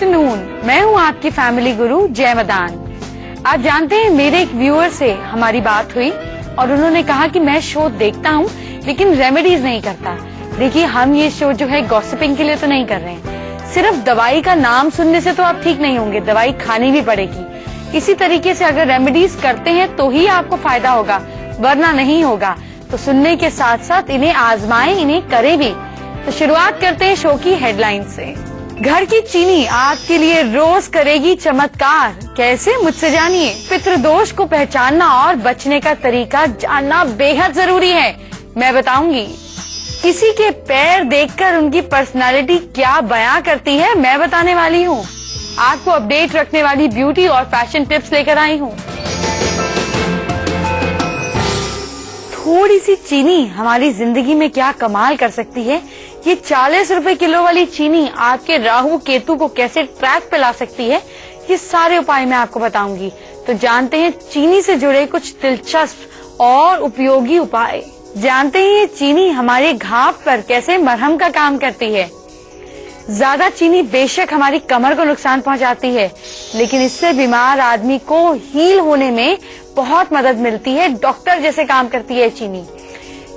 Afternoon, मैं हूँ आपकी फैमिली गुरु जय मदान। आप जानते हैं मेरे एक व्यूअर से हमारी बात हुई और उन्होंने कहा कि मैं शो देखता हूँ लेकिन रेमेडीज नहीं करता। देखिए, हम ये शो जो है गॉसिपिंग के लिए तो नहीं कर रहे हैं। सिर्फ दवाई का नाम सुनने से तो आप ठीक नहीं होंगे, दवाई खानी भी पड़ेगी। इसी तरीके से अगर रेमेडीज करते हैं तो ही आपको फायदा होगा, वरना नहीं होगा। तो सुनने के साथ साथ इन्हें आजमाएं, इन्हें करें भी। तो शुरुआत करते हैं शो की हेडलाइन से। घर की चीनी आपके लिए रोज करेगी चमत्कार, कैसे, मुझसे जानिए। पितृदोष को पहचानना और बचने का तरीका जानना बेहद जरूरी है, मैं बताऊंगी। किसी के पैर देखकर उनकी पर्सनालिटी क्या बयां करती है, मैं बताने वाली हूँ। आपको अपडेट रखने वाली ब्यूटी और फैशन टिप्स लेकर आई हूँ। थोड़ी सी चीनी हमारी जिंदगी में क्या कमाल कर सकती है। ये 40 रुपए किलो वाली चीनी आपके राहु केतु को कैसे ट्रैक पे ला सकती है, ये सारे उपाय मैं आपको बताऊंगी। तो जानते हैं चीनी से जुड़े कुछ दिलचस्प और उपयोगी उपाय। जानते हैं ये चीनी हमारे घाव पर कैसे मरहम का काम करती है। ज्यादा चीनी बेशक हमारी कमर को नुकसान पहुंचाती है, लेकिन इससे बीमार आदमी को हील होने में बहुत मदद मिलती है। डॉक्टर जैसे काम करती है चीनी।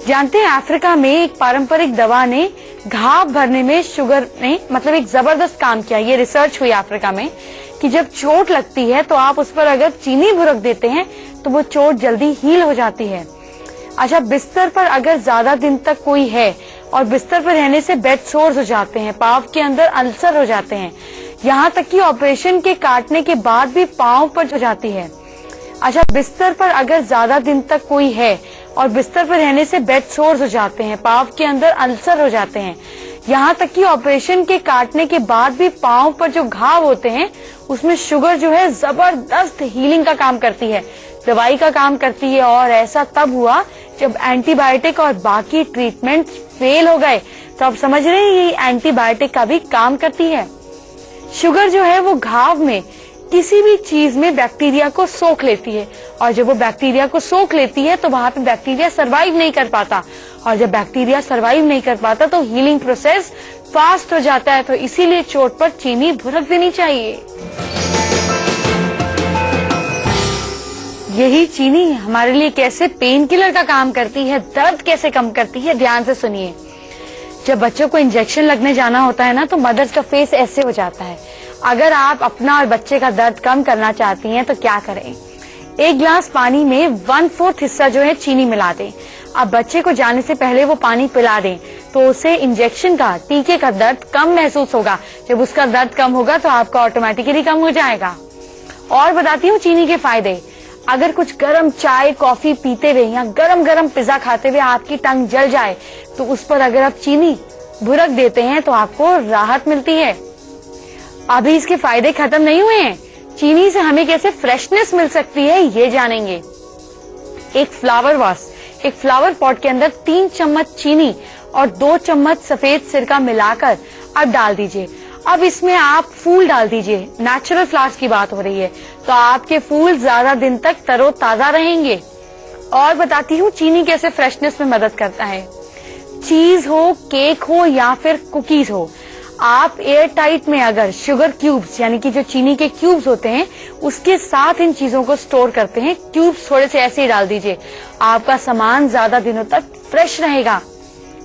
जानते हैं अफ्रीका में एक पारंपरिक दवा ने घाव भरने में शुगर ने मतलब एक जबरदस्त काम किया। ये रिसर्च हुई अफ्रीका में कि जब चोट लगती है तो आप उस पर अगर चीनी भुरक देते हैं तो वो चोट जल्दी हील हो जाती है। अच्छा, बिस्तर पर अगर ज्यादा दिन तक कोई है और बिस्तर पर रहने से बेड सोर्स हो जाते हैं, पाँव के अंदर अल्सर हो जाते हैं, यहाँ तक कि ऑपरेशन के काटने के बाद भी पाँव पर हो जाती है। अच्छा, बिस्तर पर अगर ज्यादा दिन तक कोई है और बिस्तर पर रहने से बेड सोर्स हो जाते हैं, पाँव के अंदर अल्सर हो जाते हैं, यहाँ तक कि ऑपरेशन के काटने के बाद भी पाँव पर जो घाव होते हैं उसमें शुगर जो है जबरदस्त हीलिंग का काम करती है, दवाई का काम करती है। और ऐसा तब हुआ जब एंटीबायोटिक और बाकी ट्रीटमेंट फेल हो गए। तो आप समझ रहे हैं ये एंटीबायोटिक का भी काम करती है। शुगर जो है वो घाव में किसी भी चीज में बैक्टीरिया को सोख लेती है, और जब वो बैक्टीरिया को सोख लेती है तो वहां पे बैक्टीरिया सरवाइव नहीं कर पाता, और जब बैक्टीरिया सरवाइव नहीं कर पाता तो हीलिंग प्रोसेस फास्ट हो जाता है। तो इसीलिए चोट पर चीनी भुरक देनी चाहिए। यही चीनी हमारे लिए कैसे पेन किलर का काम करती है, दर्द कैसे कम करती है, ध्यान से सुनिए। जब बच्चों को इंजेक्शन लगने जाना होता है ना, तो मदर्स का फेस ऐसे हो जाता है। अगर आप अपना और बच्चे का दर्द कम करना चाहती हैं तो क्या करें, एक गिलास पानी में 1/4 हिस्सा जो है चीनी मिला दें। अब बच्चे को जाने से पहले वो पानी पिला दें तो उसे इंजेक्शन का, टीके का दर्द कम महसूस होगा। जब उसका दर्द कम होगा तो आपका ऑटोमेटिकली कम हो जाएगा। और बताती हूँ चीनी के फायदे। अगर कुछ गरम चाय कॉफी पीते हुए या गरम गरम पिज्जा खाते हुए आपकी टंग जल जाए तो उस पर अगर आप चीनी भुरक देते हैं तो आपको राहत मिलती है। अभी इसके फायदे खत्म नहीं हुए हैं। चीनी से हमें कैसे फ्रेशनेस मिल सकती है ये जानेंगे। एक फ्लावर पॉट के अंदर 3 चम्मच चीनी और 2 चम्मच सफेद सिरका मिलाकर अब डाल दीजिए। अब इसमें आप फूल डाल दीजिए। नेचुरल फ्लावर्स की बात हो रही है तो आपके फूल ज्यादा दिन तक तरोताजा रहेंगे। और बताती हूँ चीनी कैसे फ्रेशनेस में मदद करता है। चीज हो, केक हो या फिर कुकीज हो, आप एयर टाइट में अगर शुगर क्यूब्स यानी कि जो चीनी के क्यूब्स होते हैं उसके साथ इन चीजों को स्टोर करते हैं, क्यूब्स थोड़े से ऐसे ही डाल दीजिए, आपका सामान ज्यादा दिनों तक फ्रेश रहेगा।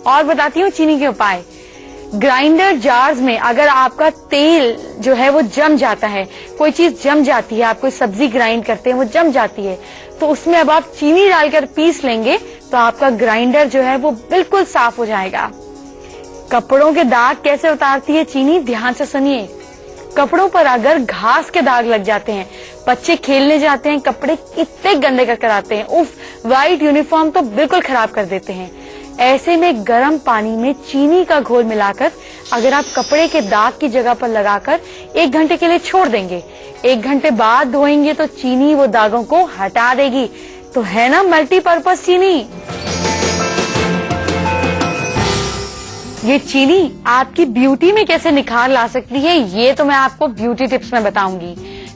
और बताती हूँ चीनी के उपाय। ग्राइंडर जार्स में अगर आपका तेल जो है वो जम जाता है, कोई चीज जम जाती है, आप कोई सब्जी ग्राइंड करते हैं वो जम जाती है, तो उसमें अब आप चीनी डालकर पीस लेंगे तो आपका ग्राइंडर जो है वो बिल्कुल साफ हो जाएगा। कपड़ों के दाग कैसे उतारती है चीनी, ध्यान से सुनिए। कपड़ों पर अगर घास के दाग लग जाते हैं, बच्चे खेलने जाते हैं, कपड़े इतने गंदे कर आते हैं, उफ, व्हाइट यूनिफॉर्म तो बिल्कुल खराब कर देते हैं। ऐसे में गर्म पानी में चीनी का घोल मिलाकर अगर आप कपड़े के दाग की जगह पर लगाकर 1 घंटे के लिए छोड़ देंगे, 1 घंटे बाद धोएंगे तो चीनी वो दागों को हटा देगी। तो है ना मल्टीपर्पज चीनी। ये चीनी आपकी ब्यूटी में कैसे निखार ला सकती है ये तो मैं आपको ब्यूटी टिप्स में बताऊंगी,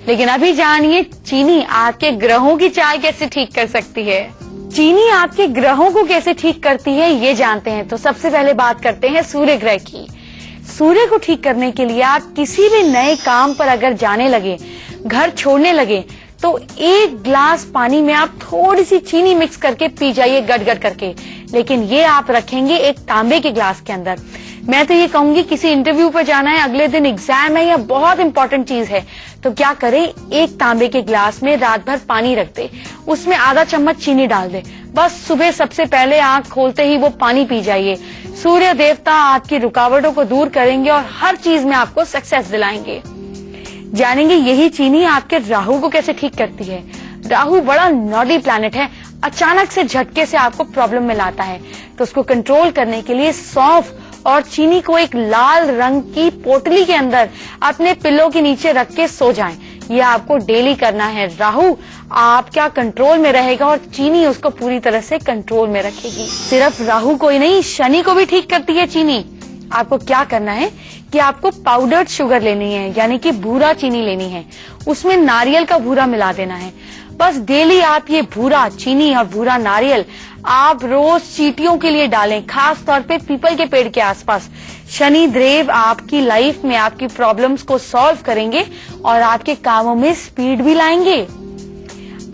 लेकिन अभी जानिए चीनी आपके ग्रहों की चाल कैसे ठीक कर सकती है। चीनी आपके ग्रहों को कैसे ठीक करती है ये जानते हैं। तो सबसे पहले बात करते हैं सूर्य ग्रह की। सूर्य को ठीक करने के लिए आप किसी भी नए काम पर अगर जाने लगे, घर छोड़ने लगे, तो 1 गिलास पानी में आप थोड़ी सी चीनी मिक्स करके पी जाइए गट-गट करके, लेकिन ये आप रखेंगे एक तांबे के ग्लास के अंदर। मैं तो ये कहूंगी किसी इंटरव्यू पर जाना है, अगले दिन एग्जाम है या बहुत इंपॉर्टेंट चीज है, तो क्या करें, एक तांबे के ग्लास में रात भर पानी रख दे, उसमें आधा चम्मच चीनी डाल दे, बस सुबह सबसे पहले आंख खोलते ही वो पानी पी जाइए। सूर्य देवता आपकी रुकावटों को दूर करेंगे और हर चीज में आपको सक्सेस दिलाएंगे। जानेंगे यही चीनी आपके राहु को कैसे ठीक करती है। राहु बड़ा नॉटी प्लैनेट है, अचानक से झटके से आपको प्रॉब्लम में लाता है, तो उसको कंट्रोल करने के लिए सौंफ और चीनी को एक लाल रंग की पोटली के अंदर अपने पिल्लो के नीचे रख के सो जाएं। ये आपको डेली करना है। राहु आपका कंट्रोल में रहेगा और चीनी उसको पूरी तरह से कंट्रोल में रखेगी। सिर्फ राहु को ही नहीं, शनि को भी ठीक करती है चीनी। आपको क्या करना है कि आपको पाउडर्ड शुगर लेनी है, यानी कि भूरा चीनी लेनी है, उसमें नारियल का भूरा मिला देना है। बस डेली आप ये भूरा चीनी और भूरा नारियल आप रोज चींटियों के लिए डालें, खास तौर पे पीपल के पेड़ के आसपास। शनि देव आपकी लाइफ में आपकी प्रॉब्लम्स को सॉल्व करेंगे और आपके कामों में स्पीड भी लाएंगे।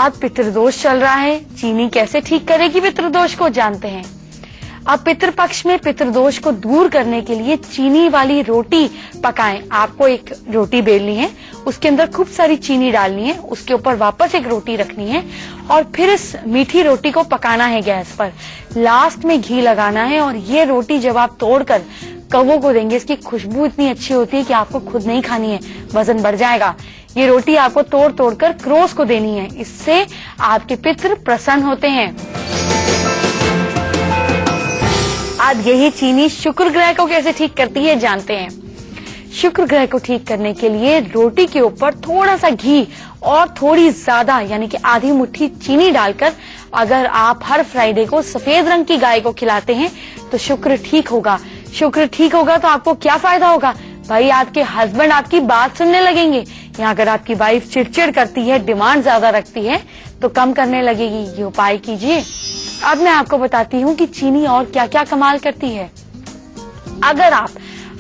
अब पितृदोष चल रहा है, चीनी कैसे ठीक करेगी पितृदोष को, जानते हैं। अब पितृपक्ष में पितृदोष को दूर करने के लिए चीनी वाली रोटी पकाएं। आपको एक रोटी बेलनी है, उसके अंदर खूब सारी चीनी डालनी है, उसके ऊपर वापस एक रोटी रखनी है और फिर इस मीठी रोटी को पकाना है गैस पर। लास्ट में घी लगाना है और ये रोटी जब आप तोड़कर कौवों को देंगे, इसकी खुशबू इतनी अच्छी होती है कि आपको खुद नहीं खानी है, वजन बढ़ जाएगा। ये रोटी आपको तोड़ तोड़कर क्रोस को देनी है, इससे आपके पितृ प्रसन्न होते हैं। आज यही चीनी शुक्र ग्रह को कैसे ठीक करती है, जानते हैं। शुक्र ग्रह को ठीक करने के लिए रोटी के ऊपर थोड़ा सा घी और थोड़ी ज्यादा यानी कि आधी मुट्ठी चीनी डालकर अगर आप हर फ्राइडे को सफेद रंग की गाय को खिलाते हैं तो शुक्र ठीक होगा। शुक्र ठीक होगा तो आपको क्या फायदा होगा भाई, आपके हस्बैंड आपकी बात सुनने लगेंगे, या अगर आपकी वाइफ चिड़चिड़ करती है, डिमांड ज्यादा रखती है, तो कम करने लगेगी। ये उपाय कीजिए। अब मैं आपको बताती हूँ कि चीनी और क्या क्या कमाल करती है। अगर आप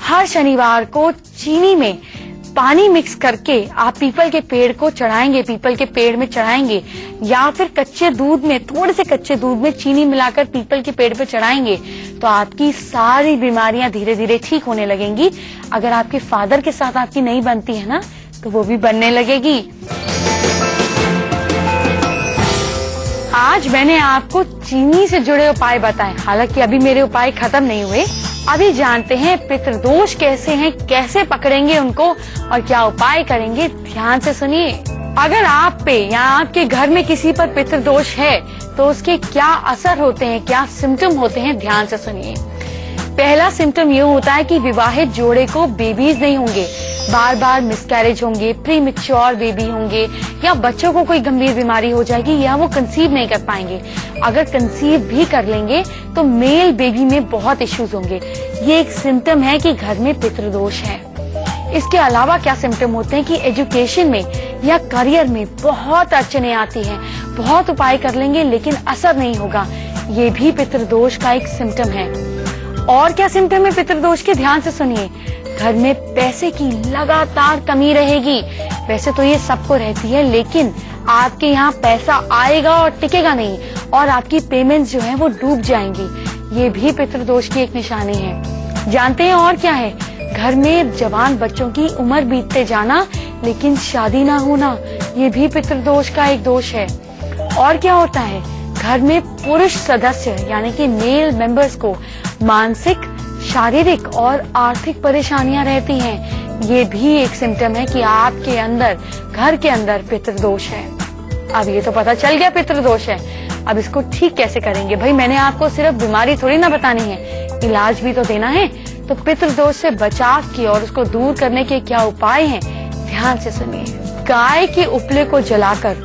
हर शनिवार को चीनी में पानी मिक्स करके आप पीपल के पेड़ को चढ़ाएंगे, पीपल के पेड़ में चढ़ाएंगे, या फिर कच्चे दूध में, थोड़े से कच्चे दूध में चीनी मिलाकर पीपल के पेड़ पे चढ़ाएंगे, तो आपकी सारी बीमारियां धीरे धीरे ठीक होने लगेंगी। अगर आपके फादर के साथ आपकी नहीं बनती है ना, तो वो भी बनने लगेगी। आज मैंने आपको चीनी से जुड़े उपाय बताए, हालांकि अभी मेरे उपाय खत्म नहीं हुए। अभी जानते हैं पितृदोष कैसे हैं, कैसे पकड़ेंगे उनको और क्या उपाय करेंगे। ध्यान से सुनिए। अगर आप पे या आपके घर में किसी पर पितृदोष है तो उसके क्या असर होते हैं, क्या सिम्टम होते हैं, ध्यान से सुनिए। पहला सिम्टम ये होता है कि विवाहित जोड़े को बेबीज नहीं होंगे, बार बार मिसकैरेज होंगे, प्रीमेच्योर बेबी होंगे, या बच्चों को कोई गंभीर बीमारी हो जाएगी या वो कंसीव नहीं कर पाएंगे। अगर कंसीव भी कर लेंगे तो मेल बेबी में बहुत इश्यूज होंगे। ये एक सिम्टम है कि घर में पितृदोष है। इसके अलावा क्या सिम्टम होते हैं कि एजुकेशन में या करियर में बहुत अड़चने आती हैं। बहुत उपाय कर लेंगे लेकिन असर नहीं होगा, ये भी पितृदोष का एक सिम्टम है। और क्या सिम्टम है पितृदोष के, ध्यान से सुनिए। घर में पैसे की लगातार कमी रहेगी। वैसे तो ये सबको रहती है, लेकिन आपके यहाँ पैसा आएगा और टिकेगा नहीं, और आपकी पेमेंट्स जो है वो डूब जाएंगी। ये भी पितृदोष की एक निशानी है। जानते हैं और क्या है, घर में जवान बच्चों की उम्र बीतते जाना लेकिन शादी ना होना, ये भी पितृदोष का एक दोष है। और क्या होता है, घर में पुरुष सदस्य यानी कि मेल मेंबर्स को मानसिक, शारीरिक और आर्थिक परेशानियां रहती हैं। ये भी एक सिम्टम है कि आपके अंदर, घर के अंदर पितृदोष है। अब ये तो पता चल गया पितृदोष है, अब इसको ठीक कैसे करेंगे। भाई मैंने आपको सिर्फ बीमारी थोड़ी ना बतानी है, इलाज भी तो देना है। तो पितृदोष से बचाव की और उसको दूर करने के क्या उपाय हैं, ध्यान से सुनिए। गाय के उपले को जलाकर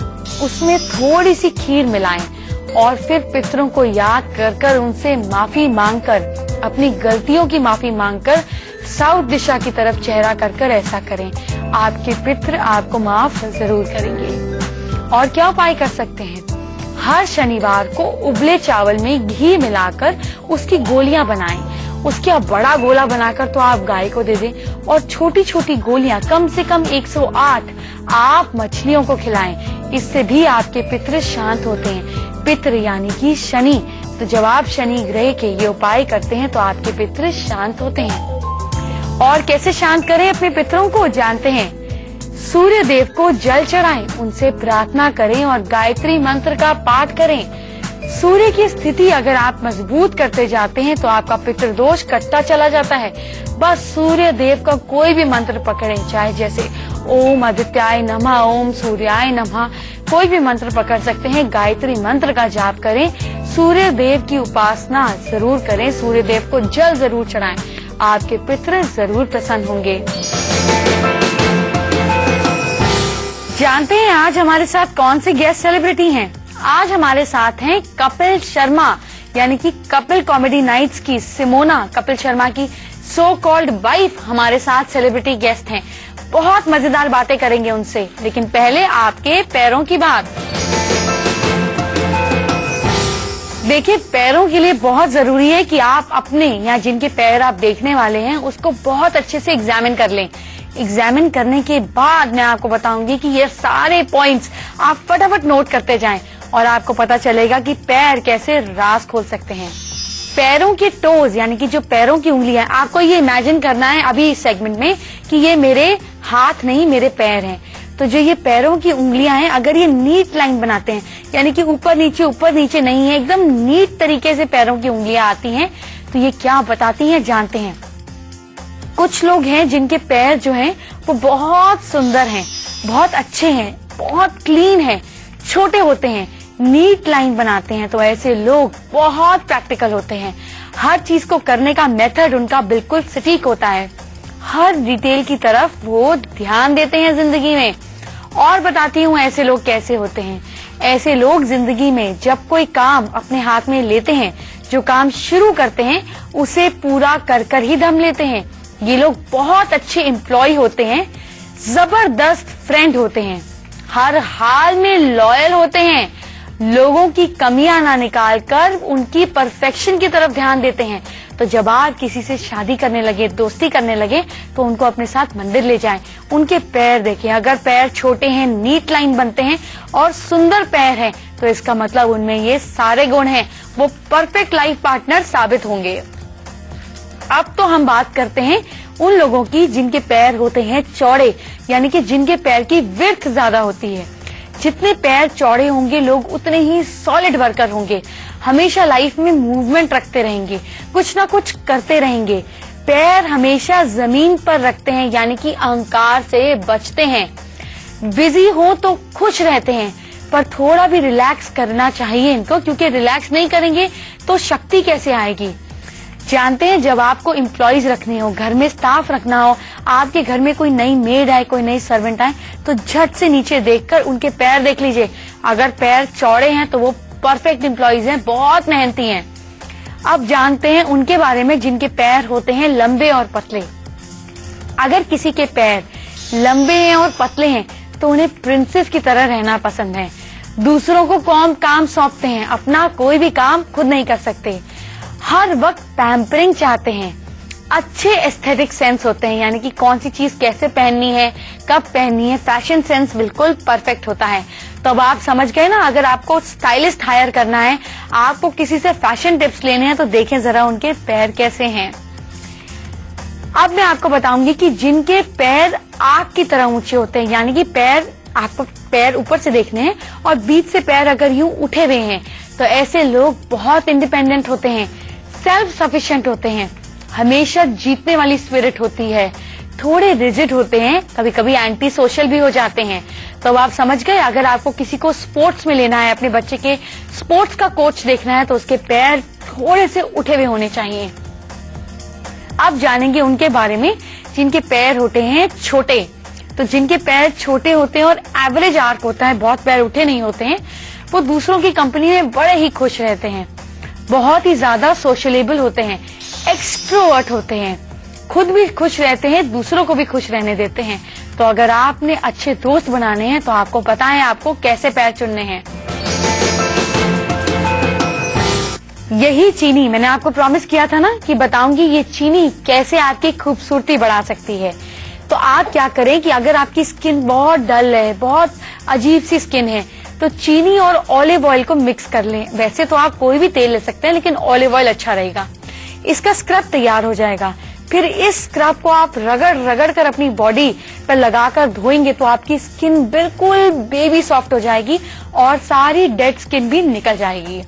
उसमें थोड़ी सी खीर मिलाएं और फिर पितरों को याद कर कर उनसे माफी मांगकर, अपनी गलतियों की माफी मांगकर साउथ दिशा की तरफ चेहरा कर कर ऐसा करें। आपके पितृ आपको माफ जरूर करेंगे। और क्या उपाय कर सकते हैं, हर शनिवार को उबले चावल में घी मिलाकर उसकी गोलियां बनाएं उसके आप बड़ा गोला बनाकर तो आप गाय को दे दें और छोटी छोटी गोलियां कम से कम 108 आप मछलियों को खिलाएं। इससे भी आपके पितृ शांत होते हैं। पितृ यानी कि शनि। तो जब आप शनि ग्रह के ये उपाय करते हैं तो आपके पितृ शांत होते हैं। और कैसे शांत करें अपने पितरों को जानते हैं। सूर्य देव को जल चढ़ाएं, उनसे प्रार्थना करें और गायत्री मंत्र का पाठ करें। सूर्य की स्थिति अगर आप मजबूत करते जाते हैं तो आपका पितृदोष कटता चला जाता है। बस सूर्य देव का कोई भी मंत्र पकड़ें, चाहे जैसे ओम आदित्याय नमः, ओम सूर्याय नमः, कोई भी मंत्र पकड़ सकते हैं। गायत्री मंत्र का जाप करें, सूर्य देव की उपासना जरूर करें, सूर्य देव को जल जरूर चढ़ाएं, आपके पितृ जरूर प्रसन्न होंगे। जानते हैं आज हमारे साथ कौन से गेस्ट सेलिब्रिटी हैं? आज हमारे साथ हैं कपिल शर्मा, यानी कि कपिल कॉमेडी नाइट्स की सिमोना, कपिल शर्मा की सो कॉल्ड वाइफ हमारे साथ सेलिब्रिटी गेस्ट हैं। बहुत मजेदार बातें करेंगे उनसे, लेकिन पहले आपके पैरों की बात। देखिए, पैरों के लिए बहुत जरूरी है कि आप अपने या जिनके पैर आप देखने वाले हैं उसको बहुत अच्छे से एग्जामिन कर लें। एग्जामिन करने के बाद मैं आपको बताऊंगी कि ये सारे पॉइंट्स आप फटाफट नोट करते जाएं और आपको पता चलेगा कि पैर कैसे राज खोल सकते हैं। पैरों के टोज यानी कि जो पैरों की उंगलियां, आपको ये इमेजिन करना है अभी इस सेगमेंट में कि ये मेरे हाथ नहीं, मेरे पैर हैं। तो जो ये पैरों की उंगलियां हैं, अगर ये नीट लाइन बनाते हैं, यानी कि ऊपर नीचे नहीं है, एकदम नीट तरीके से पैरों की उंगलियां आती हैं, तो ये क्या बताती हैं जानते हैं। कुछ लोग हैं जिनके पैर जो हैं वो बहुत सुंदर हैं, बहुत अच्छे हैं, बहुत क्लीन हैं, छोटे होते हैं, नीट लाइन बनाते हैं। तो ऐसे लोग बहुत प्रैक्टिकल होते हैं। हर चीज को करने का मेथड उनका बिल्कुल सटीक होता है। हर डिटेल की तरफ वो ध्यान देते हैं जिंदगी में। और बताती हूँ ऐसे लोग कैसे होते हैं। ऐसे लोग जिंदगी में जब कोई काम अपने हाथ में लेते हैं, जो काम शुरू करते हैं उसे पूरा कर कर ही दम लेते हैं। ये लोग बहुत अच्छे एम्प्लॉय होते हैं, जबरदस्त फ्रेंड होते हैं, हर हाल में लॉयल होते हैं, लोगों की कमियां ना निकाल कर उनकी परफेक्शन की तरफ ध्यान देते हैं। तो जब आप किसी से शादी करने लगे, दोस्ती करने लगे, तो उनको अपने साथ मंदिर ले जाएं, उनके पैर देखें। अगर पैर छोटे हैं, नीट लाइन बनते हैं और सुंदर पैर हैं, तो इसका मतलब उनमें ये सारे गुण हैं, वो परफेक्ट लाइफ पार्टनर साबित होंगे। अब तो हम बात करते हैं उन लोगों की जिनके पैर होते हैं चौड़े, यानी कि जिनके पैर की विड्थ ज्यादा होती है। जितने पैर चौड़े होंगे लोग उतने ही सॉलिड वर्कर होंगे, हमेशा लाइफ में मूवमेंट रखते रहेंगे, कुछ ना कुछ करते रहेंगे। पैर हमेशा जमीन पर रखते हैं, यानी कि अहंकार से बचते हैं। बिजी हो तो खुश रहते हैं, पर थोड़ा भी रिलैक्स करना चाहिए इनको, क्योंकि रिलैक्स नहीं करेंगे तो शक्ति कैसे आएगी। जानते हैं, जब आपको एम्प्लॉइज रखने हो, घर में स्टाफ रखना हो, आपके घर में कोई नई मेड आए, कोई नई सर्वेंट आए, तो झट से नीचे देखकर उनके पैर देख लीजिए। अगर पैर चौड़े हैं तो वो परफेक्ट एम्प्लॉइज हैं, बहुत मेहनती हैं। अब जानते हैं उनके बारे में जिनके पैर होते हैं लंबे और पतले। अगर किसी के पैर लंबे हैं और पतले हैं तो उन्हें प्रिंसेस की तरह रहना पसंद है। दूसरों को काम सौंपते हैं, अपना कोई भी काम खुद नहीं कर सकते। हर वक्त पैम्परिंग चाहते हैं। अच्छे एस्थेटिक सेंस होते हैं, यानी कि कौन सी चीज कैसे पहननी है, कब पहननी है, फैशन सेंस बिल्कुल परफेक्ट होता है। तो अब आप समझ गए ना, अगर आपको स्टाइलिस्ट हायर करना है, आपको किसी से फैशन टिप्स लेने हैं, तो देखें जरा उनके पैर कैसे हैं। अब मैं आपको बताऊंगी कि जिनके पैर आग की तरह ऊंचे होते हैं, यानी कि पैर, आपको पैर ऊपर से देखने हैं और बीच से पैर अगर यूं उठे हुए हैं, तो ऐसे लोग बहुत इंडिपेंडेंट होते हैं, सेल्फ सफिशिएंट होते हैं, हमेशा जीतने वाली स्पिरिट होती है, थोड़े रिजिड होते हैं, कभी कभी एंटी सोशल भी हो जाते हैं। तो अब आप समझ गए, अगर आपको किसी को स्पोर्ट्स में लेना है, अपने बच्चे के स्पोर्ट्स का कोच देखना है, तो उसके पैर थोड़े से उठे हुए होने चाहिए। अब जानेंगे उनके बारे में जिनके पैर होते हैं छोटे। तो जिनके पैर छोटे होते हैं और एवरेज आर्क होता है, बहुत पैर उठे नहीं होते हैं, वो दूसरों की कंपनी में बड़े ही खुश रहते हैं, बहुत ही ज्यादा सोशलेबल होते हैं, एक्सट्रोवर्ट होते हैं, खुद भी खुश रहते हैं, दूसरों को भी खुश रहने देते हैं। तो अगर आपने अच्छे दोस्त बनाने हैं तो आपको पता है आपको कैसे पैर चुनने हैं। यही चीनी, मैंने आपको प्रॉमिस किया था ना कि बताऊंगी ये चीनी कैसे आपकी खूबसूरती बढ़ा सकती है। तो आप क्या करें कि अगर आपकी स्किन बहुत डल है, बहुत अजीब सी स्किन है, तो चीनी और ऑलिव ऑयल को मिक्स कर लें। वैसे तो आप कोई भी तेल ले सकते हैं, लेकिन ऑलिव ऑयल अच्छा रहेगा। इसका स्क्रब तैयार हो जाएगा। फिर इस स्क्रब को आप रगड़ रगड़ कर अपनी बॉडी पर लगाकर धोएंगे तो आपकी स्किन बिल्कुल बेबी सॉफ्ट हो जाएगी और सारी डेड स्किन भी निकल जाएगी।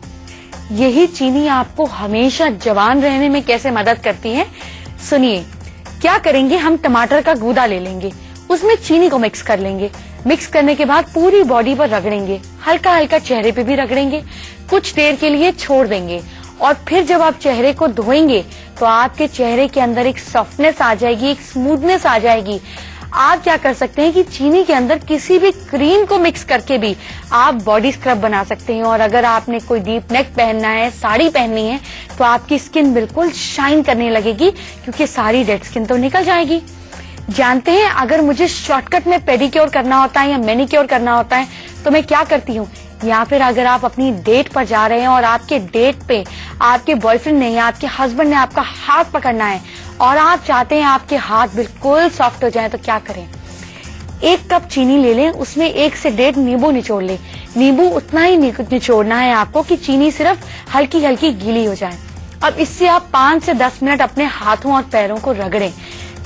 यही चीनी आपको हमेशा जवान रहने में कैसे मदद करती है, सुनिए। क्या करेंगे, हम टमाटर का गूदा ले लेंगे, उसमें चीनी को मिक्स कर लेंगे। मिक्स करने के बाद पूरी बॉडी पर रगड़ेंगे, हल्का हल्का चेहरे पे भी रगड़ेंगे, कुछ देर के लिए छोड़ देंगे और फिर जब आप चेहरे को धोएंगे तो आपके चेहरे के अंदर एक सॉफ्टनेस आ जाएगी, एक स्मूथनेस आ जाएगी। आप क्या कर सकते हैं कि चीनी के अंदर किसी भी क्रीम को मिक्स करके भी आप बॉडी स्क्रब बना सकते हैं। और अगर आपने कोई डीप नेक पहनना है, साड़ी पहननी है, तो आपकी स्किन बिल्कुल शाइन करने लगेगी क्योंकि सारी डेड स्किन तो निकल जाएगी। जानते हैं, अगर मुझे शॉर्टकट में पेडिक्योर करना होता है या मैनिक्योर करना होता है तो मैं क्या करती हूँ, या फिर अगर आप अपनी डेट पर जा रहे हैं और आपके डेट पे आपके बॉयफ्रेंड ने या आपके हस्बैंड ने आपका हाथ पकड़ना है और आप चाहते हैं आपके हाथ बिल्कुल सॉफ्ट हो जाए, तो क्या करें, 1 कप चीनी ले लें, उसमें 1 से 1.5 नींबू निचोड़ लें। नींबू उतना ही निचोड़ना है आपको कि चीनी सिर्फ हल्की हल्की गीली हो जाए। अब इससे आप 5 से 10 मिनट अपने हाथों और पैरों को रगड़ें।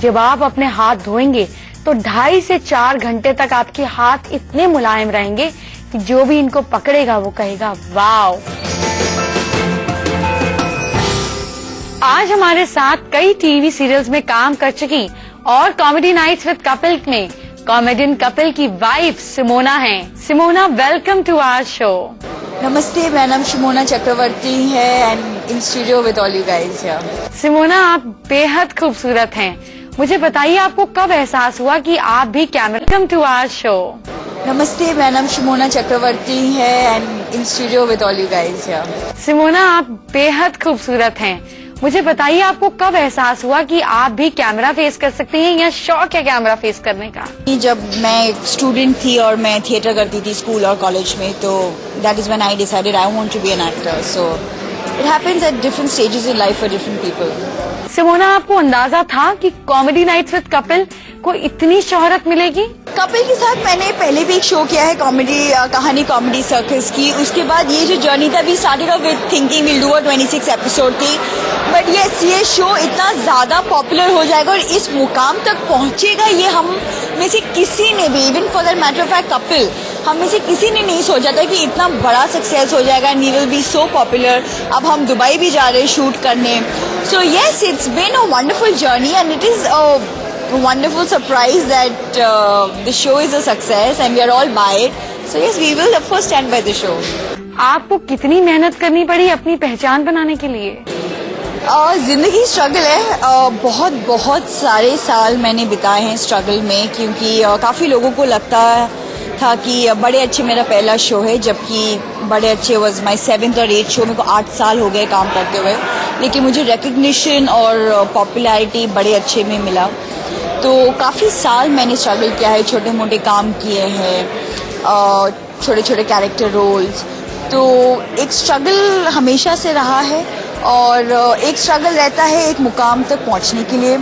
जब आप अपने हाथ धोएंगे तो 2.5 से 4 घंटे तक आपके हाथ इतने मुलायम रहेंगे कि जो भी इनको पकड़ेगा वो कहेगा वाओ। आज हमारे साथ कई टीवी सीरियल्स में काम कर चुकी और कॉमेडी नाइट्स विद कपिल में कॉमेडियन कपिल की वाइफ सिमोना है। Simona, welcome to our show. नमस्ते, मेरा नाम सिमोना चक्रवर्ती है and in studio with all you guys here. Simona, आप बेहद खूबसूरत हैं। मुझे बताइए, आपको कब एहसास हुआ कि आप भी camera. Welcome to our show. नमस्ते, मेरा नाम सिमोना चक्रवर्ती है and in studio with all you guys here. Simona, आप बेहद खूबसूरत हैं। मुझे बताइए, आपको कब एहसास हुआ कि आप भी कैमरा फेस कर सकती हैं या शौक है कैमरा फेस करने का? जब मैं स्टूडेंट थी और मैं थिएटर करती थी स्कूल और कॉलेज में, तो that is when I decided I want to be an actor. So it happens at different stages in life for different people. Simona, आपको अंदाजा था कि कॉमेडी नाइट्स विद कपिल को इतनी शोहरत मिलेगी? कपिल के साथ मैंने पहले भी एक शो किया है, कहानी कॉमेडी सर्कस की। उसके बाद ये जो जर्नी था, we started off with thinking will do a 26 episode थी, बट ये शो इतना ज्यादा पॉपुलर हो जाएगा और इस मुकाम तक पहुंचेगा, ये हम में से किसी ने भी, even for that matter of fact Kapil, हम में से किसी ने नहीं सोचा था कि इतना बड़ा सक्सेस हो जाएगा and we will be so popular. अब हम दुबई भी जा रहे हैं शूट करने। So yes, it's been a wonderful journey and it is a wonderful surprise that the show is a success and we are all by it. So yes, we will of course stand by the show. आपको कितनी मेहनत करनी पड़ी अपनी पहचान बनाने के लिए? जिंदगी स्ट्रगल है। बहुत सारे साल मैंने बिताए हैं स्ट्रगल में, क्योंकि काफी लोगों को लगता था कि बड़े अच्छे मेरा पहला शो है, जबकि बड़े अच्छे वॉज माई 7th और 8th शो। मेरे को 8 साल हो गए काम करते हुए, लेकिन मुझे रिकग्निशन और पॉपुलैरिटी बड़े अच्छे में मिला। तो काफ़ी साल मैंने स्ट्रगल किया है, छोटे मोटे काम किए हैं, छोटे छोटे कैरेक्टर रोल्स। तो एक स्ट्रगल हमेशा से रहा है और एक स्ट्रगल रहता है एक मुकाम तक पहुंचने के लिए,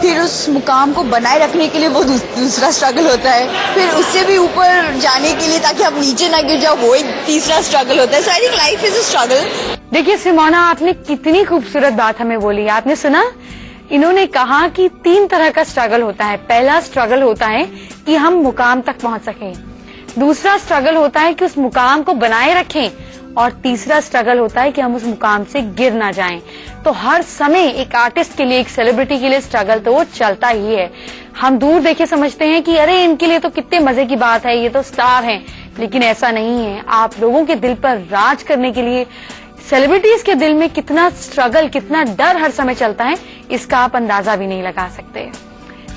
फिर उस मुकाम को बनाए रखने के लिए वो दूसरा स्ट्रगल होता है, फिर उससे भी ऊपर जाने के लिए ताकि आप नीचे ना गिर जाओ, वो एक तीसरा स्ट्रगल होता है। So I think life is a struggle. देखिए सिमोना, आपने कितनी खूबसूरत बात हमें बोली। आपने सुना, इन्होंने कहा कि 3 तरह का स्ट्रगल होता है। पहला स्ट्रगल होता है कि हम मुकाम तक पहुंच सकें, दूसरा स्ट्रगल होता है कि उस मुकाम को बनाए रखें, और तीसरा स्ट्रगल होता है कि हम उस मुकाम से गिर ना जाएं। तो हर समय एक आर्टिस्ट के लिए, एक सेलिब्रिटी के लिए स्ट्रगल तो वो चलता ही है। हम दूर देखे समझते हैं कि अरे इनके लिए तो कितने मजे की बात है, ये तो स्टार हैं, लेकिन ऐसा नहीं है। आप लोगों के दिल पर राज करने के लिए सेलिब्रिटीज के दिल में कितना स्ट्रगल, कितना डर हर समय चलता है, इसका आप अंदाजा भी नहीं लगा सकते।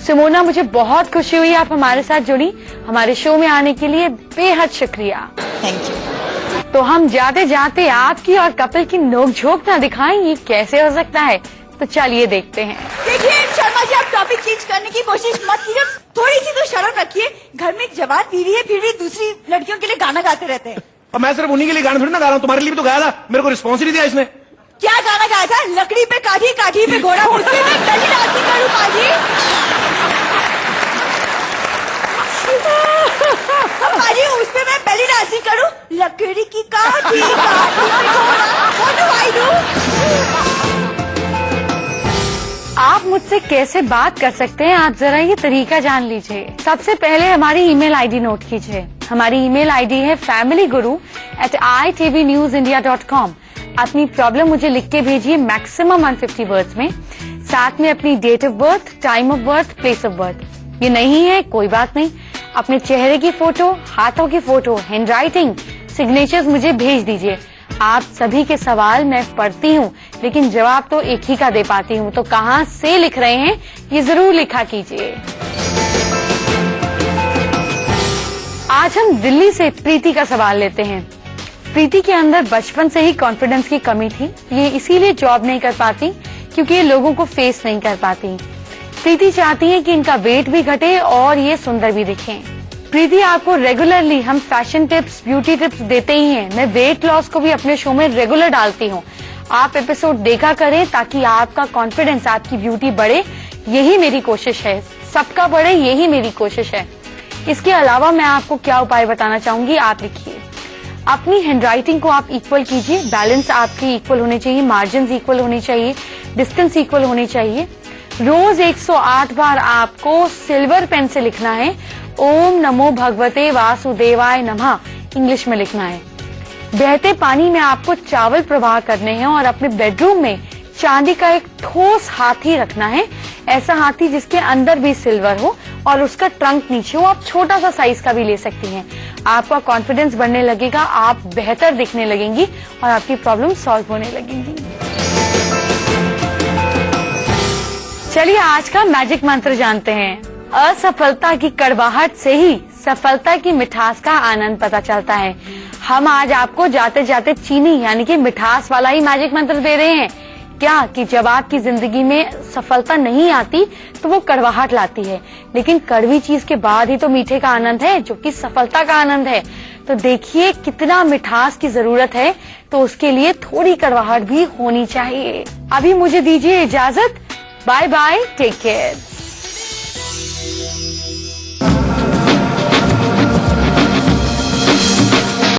सिमोना, मुझे बहुत खुशी हुई आप हमारे साथ जुड़ी। हमारे शो में आने के लिए बेहद शुक्रिया। Thank you. तो हम जाते जाते आपकी और कपिल की नोकझोंक ना दिखाएं, ये कैसे हो सकता है? तो चलिए देखते हैं। देखिए शर्मा जी, आप टॉपिक चेंज करने की कोशिश मत कीजिए, थोड़ी सी तो शर्म रखिए। घर में एक जवान बीवी है, फिर भी दूसरी लड़कियों के लिए गाना गाते रहते हैं। और मैं सिर्फ उन्हीं के लिए गाना थोड़ी ना गा रहा हूँ, तुम्हारे लिए भी तो गाया था, मेरे को रिस्पॉन्स नहीं दिया इसने। क्या गाना गाया था? लकड़ी पे काठी, काठी पे घोड़ा, उसपे मैं बेली डांसिंग करूं पाजी? पाजी उसपे मैं बेली डांसिंग करूं? लकड़ी की काठी, काठी पे घोड़ा, what do I do? आप मुझसे कैसे बात कर सकते हैं, आप जरा ये तरीका जान लीजिए। सबसे पहले हमारी ईमेल आईडी नोट कीजिए। हमारी ईमेल आईडी है familyguru@itvnewsindia.com। अपनी प्रॉब्लम मुझे लिख के भेजिए मैक्सिमम 150 वर्ड्स में, साथ में अपनी date of birth, time of birth, place of birth. ये नहीं है कोई बात नहीं, अपने चेहरे की फोटो, हाथों की फोटो, हैंडराइटिंग, सिग्नेचर्स मुझे भेज दीजिए। आप सभी के सवाल मैं पढ़ती हूँ, लेकिन जवाब तो एक ही का दे पाती हूँ, तो कहाँ से लिख रहे हैं ये जरूर लिखा कीजिए। आज हम दिल्ली से प्रीति का सवाल लेते हैं। प्रीति के अंदर बचपन से ही कॉन्फिडेंस की कमी थी, ये इसीलिए जॉब नहीं कर पाती क्योंकि ये लोगों को फेस नहीं कर पाती। प्रीति चाहती है कि इनका वेट भी घटे और ये सुंदर भी दिखें। प्रीति, आपको रेगुलरली हम फैशन टिप्स, ब्यूटी टिप्स देते ही हैं। मैं वेट लॉस को भी अपने शो में रेगुलर डालती हूँ। आप एपिसोड देखा करें ताकि आपका कॉन्फिडेंस, आपकी ब्यूटी बढ़े। यही मेरी कोशिश है, सबका बढ़े, यही मेरी कोशिश है। इसके अलावा मैं आपको क्या उपाय बताना चाहूंगी, आप लिखिए। अपनी हैंडराइटिंग को आप इक्वल कीजिए, बैलेंस आपकी इक्वल होनी चाहिए, मार्जिन इक्वल होनी चाहिए, डिस्टेंस इक्वल होनी चाहिए। रोज 108 बार आपको सिल्वर पेन से लिखना है ओम नमो भगवते वासुदेवाय नमः, इंग्लिश में लिखना है। बहते पानी में आपको चावल प्रवाह करने हैं और अपने बेडरूम में चांदी का एक ठोस हाथी रखना है, ऐसा हाथी जिसके अंदर भी सिल्वर हो और उसका ट्रंक नीचे हो। आप छोटा सा साइज का भी ले सकती हैं। आपका कॉन्फिडेंस बढ़ने लगेगा, आप बेहतर दिखने लगेंगी और आपकी प्रॉब्लम सॉल्व होने लगेंगी। चलिए आज का मैजिक मंत्र जानते हैं। असफलता की कड़वाहट से ही सफलता की मिठास का आनंद पता चलता है। हम आज आपको जाते जाते चीनी यानी कि मिठास वाला ही मैजिक मंत्र दे रहे हैं। क्या कि जब आपकी जिंदगी में सफलता नहीं आती तो वो कड़वाहट लाती है, लेकिन कड़वी चीज के बाद ही तो मीठे का आनंद है, जो कि सफलता का आनंद है। तो देखिए कितना मिठास की जरूरत है, तो उसके लिए थोड़ी कड़वाहट भी होनी चाहिए। अभी मुझे दीजिए इजाजत। Bye bye, take care.